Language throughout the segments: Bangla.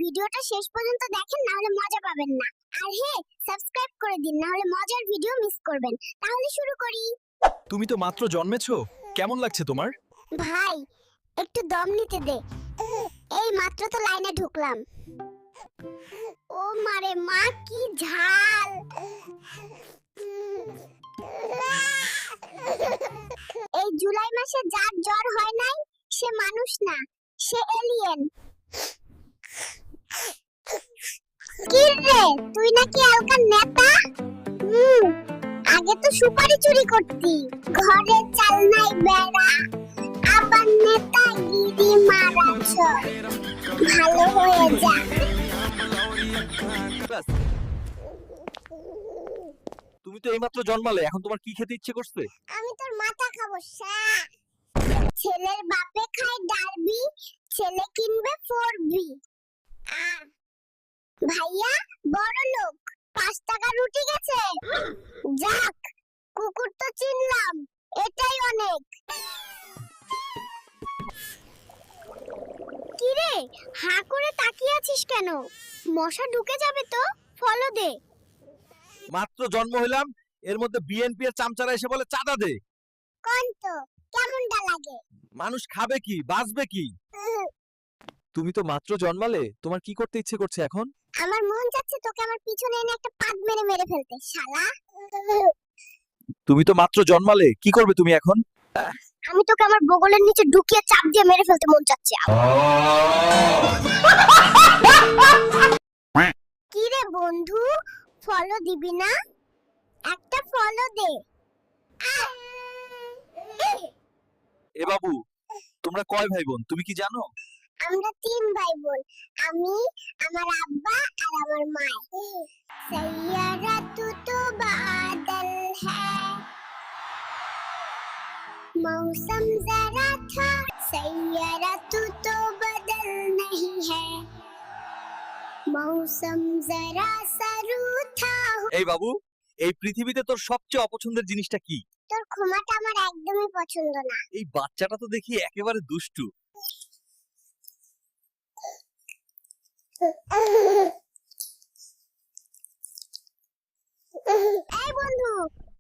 ভিডিওটা শেষ পর্যন্ত দেখেন, না হলে মজা পাবেন না। আর হ্যাঁ, সাবস্ক্রাইব করে দিন, না হলে মজার ভিডিও মিস করবেন। তাহলে শুরু করি। তুমি তো মাত্র জন্মেছো, কেমন লাগছে তোমার? ভাই, একটু দম নিতে দে। এই মাত্র তো লাইনে ঢুকলাম। ও মারে মা, কি ঝাল! এই জুলাই মাসে যার জ্বর হয় নাই, সে মানুষ না, সে এলিয়েন। কি রে, তুই নাকি এলাকার নেতা? আগে তো সুপারি চুরি করতি, ঘরে চাল নাই বেড়া, আবার নেতাগিরি মারাছ। ভালো হয়ে যা। তুমি তো এইমাত্র জন্মালে, এখন তোমার কি খেতে ইচ্ছে করছে? আমি তোর মাথা খাবো। ছেলের বাপে খায় ডারবি, ছেলে কিনবে 4B। ভাইয়া বড় লোক, 5 টাকা রুটি গেছে। যাক, কুকুর তো চিনলাম, এটাই অনেক। কি রে, হা করে তাকিয়ে আছিস কেন? মশা ঢুকে যাবে তো, ফলো দে। মাত্র জন্ম হইলাম, এর মধ্যে বিএনপি এর চামচারা এসে বলে চাঁদা দে। কোন তো কেমনটা লাগে? মানুষ খাবে কি, বাঁচবে কি? তুমি তো মাত্র জন্মালে, তোমার কি করতে ইচ্ছে করছে এখন? আমার মন যাচ্ছে তোকে আমার পিছনে এনে একটা পাদ মেরে মেরে ফেলতে, শালা। তুমি তো মাত্র জন্মালে, কি করবে তুমি এখন? আমি তোকে আমার বগলের নিচে ঢুকিয়ে চাপ দিয়ে মেরে ফেলতে মন চাচ্ছে। কি রে বন্ধু, ফলো দিবি না? একটা ফলো দে। এ বাবু, তোমরা কয় ভাই বোন তুমি কি জানো? আমরা 3 ভাই বোন, আমি, আমার আব্বা আর আমার মা। সৈয়ারা তু তো বাদল হ্যায়, मौसम जरा था, सैयारा तू तो बदल नहीं है, मौसम जरा सरू था। এই বাবু, এই পৃথিবীতে তোর সবচেয়ে অপছন্দের জিনিসটা কি? তোর ক্ষমাটা আমার একদমই পছন্দ না। এই বাচ্চাটা তো দেখি একেবারে দুষ্টু। এই বন্ধু,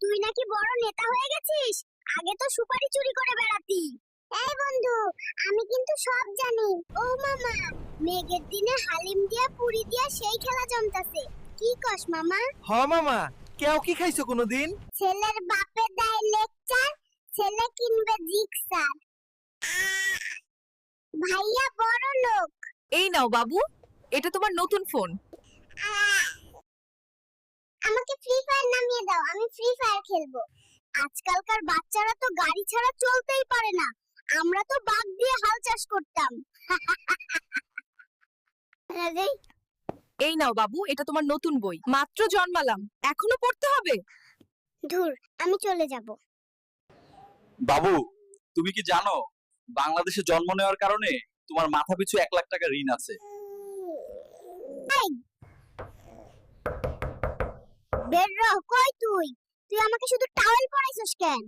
তুই নাকি বড় নেতা হয়ে গেছিস? আগে তো সুপারি চুরি করে বেড়াতি। এই বন্ধু, আমি কিন্তু সব জানি। ও মামা, মেঘের দিনে হালিম দিয়া পুরি দিয়া সেই খেলা জমতাছে। কি কস মামা? হ মামা, কেউ কি খাইছো কোনোদিন? ছেলের বাপে দেয় লেকচার, ছেলে কিনবে জিক্সার। ভাইয়া বড় লোক। এই নাও বাবু, এটা তোমার নতুন ফোন। আমাকে ফ্রি ফায়ার নামিয়ে দাও, আমি ফ্রি ফায়ার খেলবো। আজকালকার বাচ্চারা তো গাড়ি ছাড়া চলতেই পারে না, আমরা তো বাঘ দিয়ে হাল চাষ করতাম। এই নাও বাবু, এটা তোমার নতুন বই। মাত্র জন্মালাম, এখনো পড়তে হবে? ধুর, আমি চলে যাব। বাবু, তুমি কি জানো বাংলাদেশে জন্ম নেওয়ার কারণে তোমার মাথা পিছু 1 লাখ টাকা ঋণ আছে? এই, বের হ, কই তুই? তুই আমাকে শুধু টাওয়েল পরাইছস কেন?